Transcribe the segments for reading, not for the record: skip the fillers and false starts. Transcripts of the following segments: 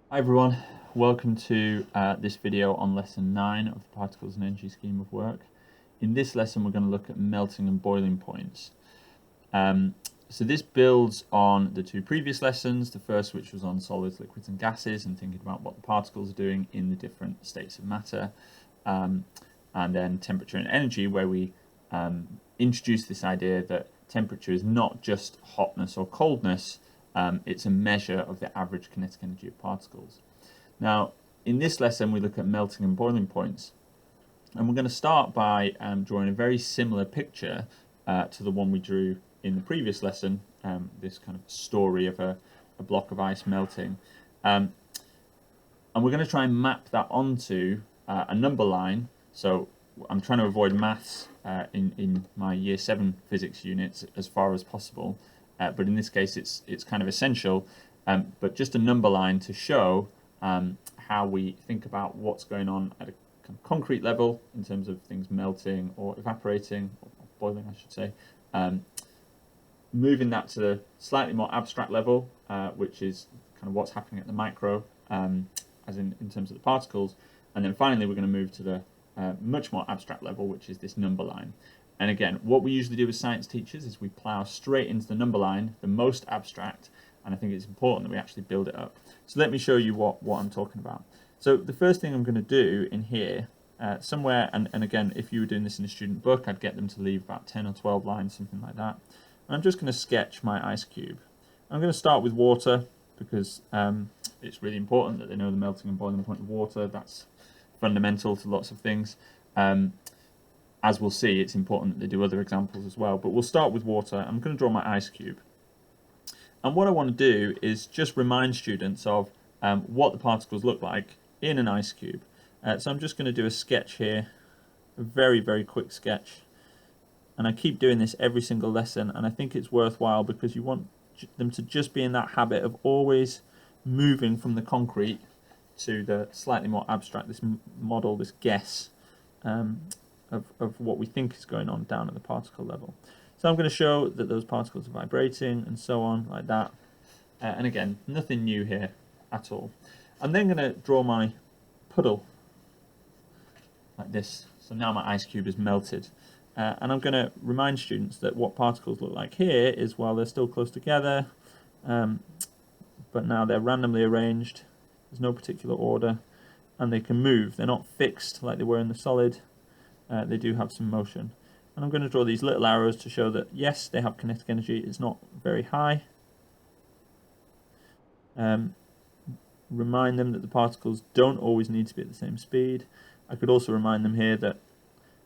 Hi everyone, welcome to this video on lesson 9 of the Particles and Energy Scheme of Work. In this lesson we're going to look at melting and boiling points. So this builds on the two previous lessons, the first which was on solids, liquids and gases and thinking about what the particles are doing in the different states of matter, and then temperature and energy, where we introduce this idea that temperature is not just hotness or coldness, it's a measure of the average kinetic energy of particles. Now, in this lesson, we look at melting and boiling points. And we're going to start by drawing a very similar picture to the one we drew in the previous lesson, this kind of story of a block of ice melting. And we're going to try and map that onto a number line. So I'm trying to avoid maths in my year 7 physics units as far as possible. But in this case, it's kind of essential, but just a number line to show how we think about what's going on at a kind of concrete level in terms of things melting or evaporating, or boiling, I should say, moving that to the slightly more abstract level, which is kind of what's happening at the micro, as in terms of the particles, and then finally we're going to move to the much more abstract level, which is this number line. And again, what we usually do as science teachers is we plow straight into the number line, the most abstract, and I think it's important that we actually build it up. So let me show you what I'm talking about. So the first thing I'm going to do in here, somewhere, and again, if you were doing this in a student book, I'd get them to leave about 10 or 12 lines, something like that. And I'm just going to sketch my ice cube. I'm going to start with water because it's really important that they know the melting and boiling point of water. That's fundamental to lots of things. As we'll see, it's important that they do other examples as well, but we'll start with water. I'm going to draw my ice cube. And what I want to do is just remind students of what the particles look like in an ice cube. So I'm just going to do a sketch here, a very, very quick sketch. And I keep doing this every single lesson, and I think it's worthwhile because you want them to just be in that habit of always moving from the concrete to the slightly more abstract, this model, this guess, of what we think is going on down at the particle level. So I'm going to show that those particles are vibrating and so on, like that. And again, nothing new here at all. I'm then going to draw my puddle like this. So now my ice cube is melted. And I'm going to remind students that what particles look like here is, while they're still close together, but now they're randomly arranged, there's no particular order, and they can move. They're not fixed like they were in the solid. They do have some motion. And I'm going to draw these little arrows to show that, yes, they have kinetic energy. It's not very high. Remind them that the particles don't always need to be at the same speed. I could also remind them here that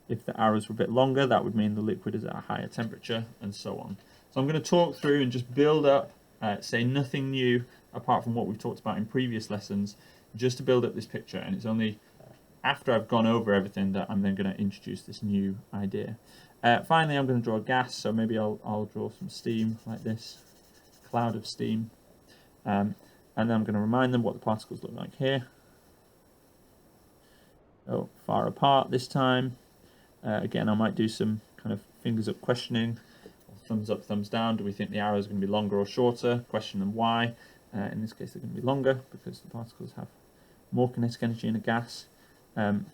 if the arrows were a bit longer, that would mean the liquid is at a higher temperature, and so on. So I'm going to talk through and just build up, say nothing new apart from what we've talked about in previous lessons, just to build up this picture. And it's only after I've gone over everything that I'm then going to introduce this new idea. Finally, I'm going to draw a gas, so maybe I'll draw some steam like this, cloud of steam. And then I'm going to remind them what the particles look like here. So far apart this time. Again, I might do some kind of fingers up questioning, thumbs up, thumbs down. Do we think the arrow is going to be longer or shorter? Question them why. In this case, they're going to be longer because the particles have more kinetic energy in a gas. So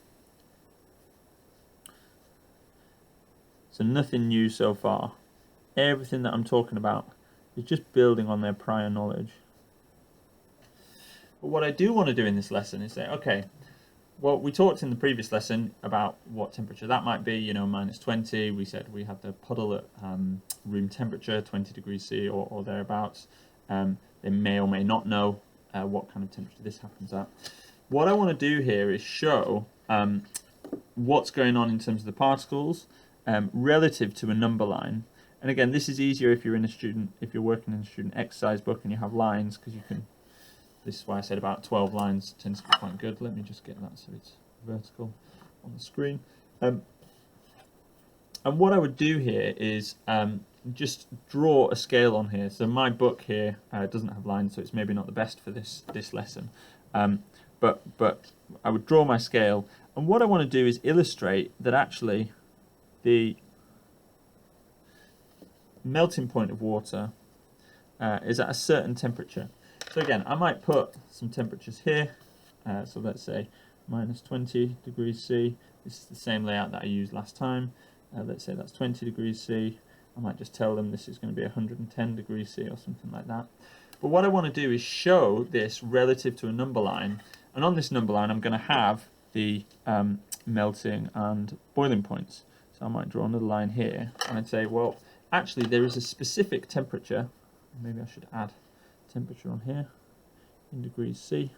nothing new so far. Everything that I'm talking about is just building on their prior knowledge. But what I do want to do in this lesson is say, okay, well, we talked in the previous lesson about what temperature that might be, you know, -20. We said we had the puddle at room temperature, 20 degrees C or thereabouts. They may or may not know what kind of temperature this happens at. What I want to do here is show what's going on in terms of the particles relative to a number line. And again, this is easier if you're working in a student exercise book and you have lines, because you can. This is why I said about 12 lines tends to be quite good. Let me just get that so it's vertical on the screen. And what I would do here is just draw a scale on here. So my book here doesn't have lines, so it's maybe not the best for this lesson. But I would draw my scale, and what I want to do is illustrate that actually the melting point of water is at a certain temperature. So So again, I might put some temperatures here. So let's say minus 20 degrees C. This is the same layout that I used last time. Let's say that's 20 degrees C. I might just tell them this is going to be 110 degrees C or something like that. But what I want to do is show this relative to a number line. And on this number line, I'm going to have the melting and boiling points. So I might draw another line here. And I'd say, well, actually, there is a specific temperature. Maybe I should add temperature on here in degrees C.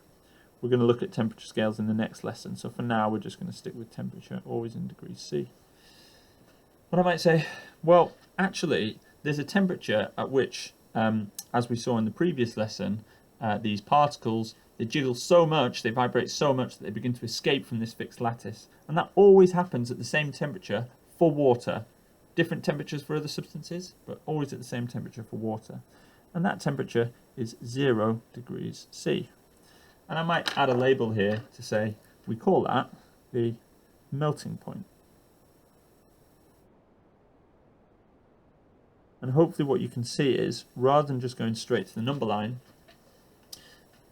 We're going to look at temperature scales in the next lesson. So for now, we're just going to stick with temperature, always in degrees C. But I might say, well, actually, there's a temperature at which, as we saw in the previous lesson, these particles, they jiggle so much, they vibrate so much that they begin to escape from this fixed lattice. And that always happens at the same temperature for water. Different temperatures for other substances, but always at the same temperature for water. And that temperature is 0 degrees C. And I might add a label here to say we call that the melting point. And hopefully what you can see is, rather than just going straight to the number line,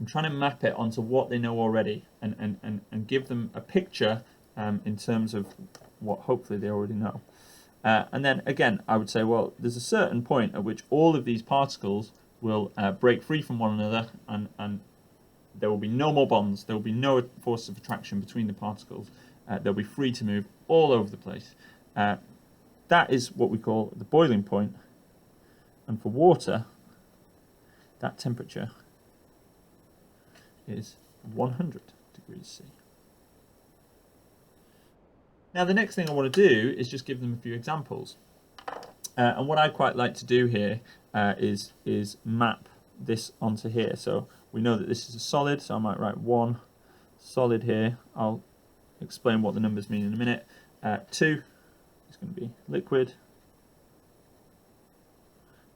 I'm trying to map it onto what they know already and give them a picture in terms of what hopefully they already know. And then again, I would say, well, there's a certain point at which all of these particles will break free from one another and there will be no more bonds, there will be no force of attraction between the particles, they'll be free to move all over the place. That is what we call the boiling point. And for water, that temperature is 100 degrees C. Now the next thing I want to do is just give them a few examples. And what I quite like to do here is map this onto here. So we know that this is a solid, so I might write 1 solid here. I'll explain what the numbers mean in a minute. 2 is going to be liquid.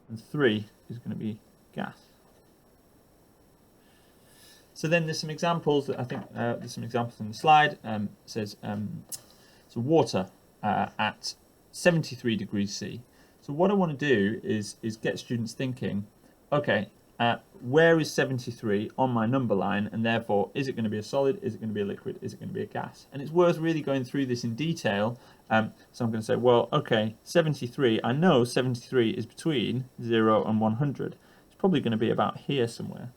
And 3 is going to be gas. So then there's some examples that I think there's some examples in the slide. It says so water at 73 degrees C. So what I want to do is get students thinking, okay, where is 73 on my number line, and therefore is it going to be a solid, is it going to be a liquid, is it going to be a gas? And it's worth really going through this in detail. So I'm going to say, well, okay, 73, I know 73 is between 0 and 100. It's probably going to be about here somewhere.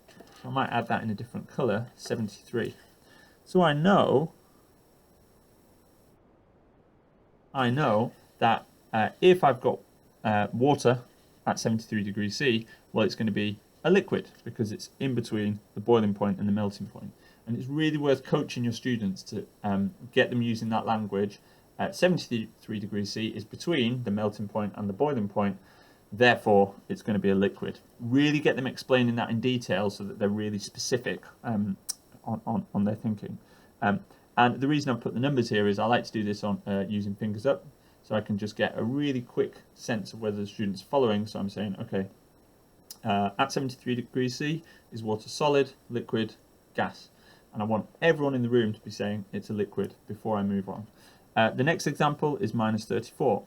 So I might add that in a different colour, 73. So I know that if I've got water at 73 degrees C, well, it's going to be a liquid because it's in between the boiling point and the melting point. And it's really worth coaching your students to get them using that language. At 73 degrees C is between the melting point and the boiling point, therefore it's going to be a liquid. Really get them explaining that in detail so that they're really specific on their thinking. And the reason I've put the numbers here is I like to do this on using fingers up, so I can just get a really quick sense of whether the student's following. So I'm saying, okay, at 73 degrees C is water solid, liquid, gas. And I want everyone in the room to be saying it's a liquid before I move on. The next example is minus 34.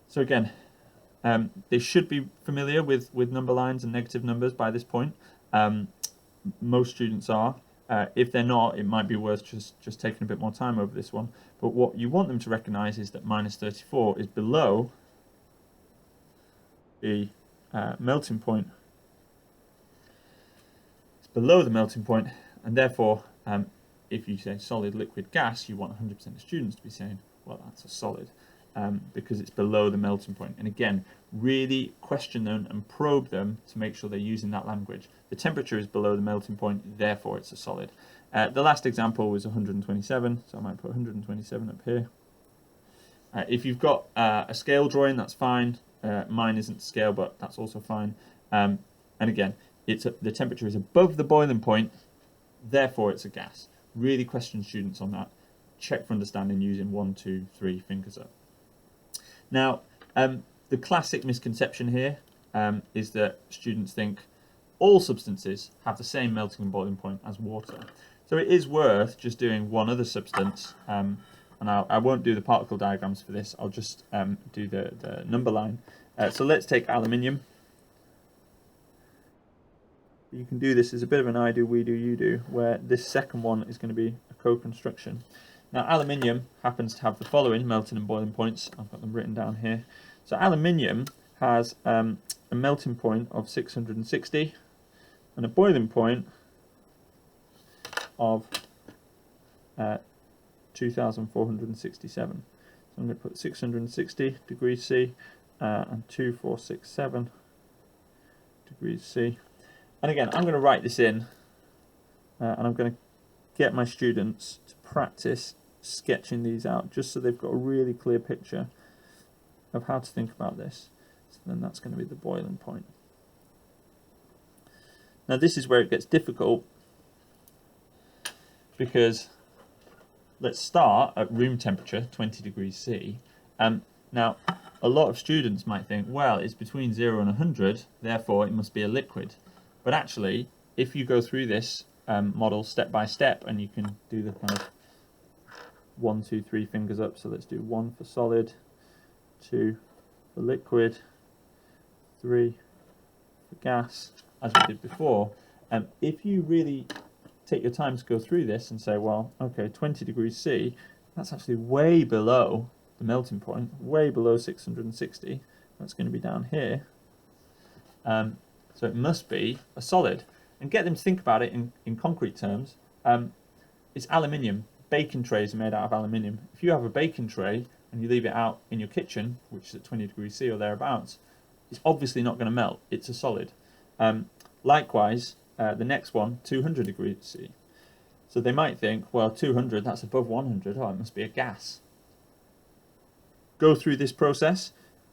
So again, they should be familiar with number lines and negative numbers by this point. Most students are. If they're not, it might be worth just taking a bit more time over this one. But what you want them to recognise is that minus 34 is below the melting point. It's below the melting point, and therefore, if you say solid, liquid, gas, you want 100% of students to be saying, well, that's a solid, because it's below the melting point. And again, really question them and probe them to make sure they're using that language. The temperature is below the melting point, therefore it's a solid. The last example was 127, so I might put 127 up here. If you've got a scale drawing, that's fine. Mine isn't scale, but that's also fine. And again, the temperature is above the boiling point, therefore it's a gas. Really question students on that. Check for understanding using 1, 2, 3 fingers up. Now, the classic misconception here is that students think all substances have the same melting and boiling point as water. So it is worth just doing one other substance, and I won't do the particle diagrams for this, I'll just do the number line. So let's take aluminium. You can do this as a bit of an I do, we do, you do, where this second one is going to be a co-construction. Now, aluminium happens to have the following melting and boiling points. I've got them written down here. So aluminium has a melting point of 660 and a boiling point of 2467. So I'm going to put 660 degrees C and 2467 degrees C. And again, I'm going to write this in and I'm going to get my students to practice sketching these out just so they've got a really clear picture of how to think about this. So then that's going to be the boiling point. Now this is where it gets difficult, because let's start at room temperature, 20 degrees C. Now, a lot of students might think, well, it's between 0 and 100, therefore it must be a liquid. But actually, if you go through this model step by step, and you can do the kind of 1, 2, 3 fingers up, so let's do 1 for solid, 2 for liquid, 3 for gas, as we did before. If you really take your time to go through this and say, well, okay, 20 degrees C, that's actually way below the melting point, way below 660. That's going to be down here. So it must be a solid. And get them to think about it in concrete terms. It's aluminium. Baking trays are made out of aluminium. If you have a baking tray and you leave it out in your kitchen, which is at 20 degrees C or thereabouts, it's obviously not going to melt. It's a solid. Likewise, the next one, 200 degrees C. So they might think, well, 200, that's above 100. Oh, it must be a gas. Go through this process.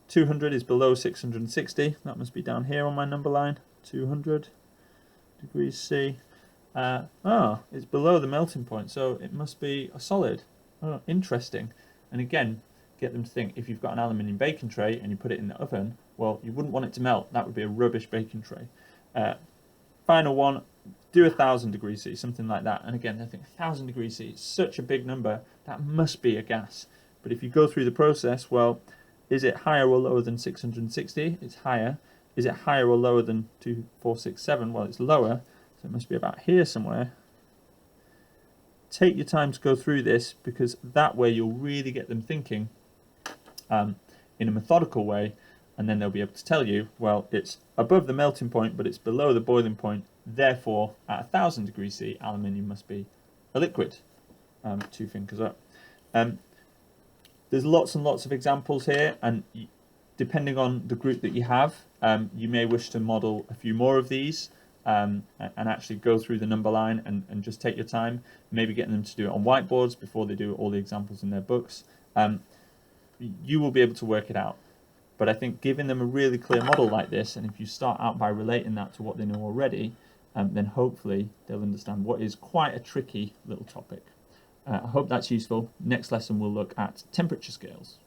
200 is below 660. That must be down here on my number line. 200 degrees C. It's below the melting point, so it must be a solid. Oh, interesting. And again, get them to think, if you've got an aluminium baking tray and you put it in the oven, well, you wouldn't want it to melt. That would be a rubbish baking tray. Final one, do 1,000 degrees C, something like that. And again, I think 1,000 degrees C is such a big number, that must be a gas. But if you go through the process, well, is it higher or lower than 660? It's higher. Is it higher or lower than 2467? Well, it's lower, so it must be about here somewhere. Take your time to go through this, because that way you'll really get them thinking in a methodical way, and then they'll be able to tell you, well, it's above the melting point, but it's below the boiling point. Therefore, at 1,000 degrees C, aluminium must be a liquid. 2 fingers up. There's lots and lots of examples here, and depending on the group that you have, you may wish to model a few more of these and actually go through the number line and just take your time, maybe getting them to do it on whiteboards before they do all the examples in their books. You will be able to work it out. But I think giving them a really clear model like this, and if you start out by relating that to what they know already, then hopefully they'll understand what is quite a tricky little topic. I hope that's useful. Next lesson we'll look at temperature scales.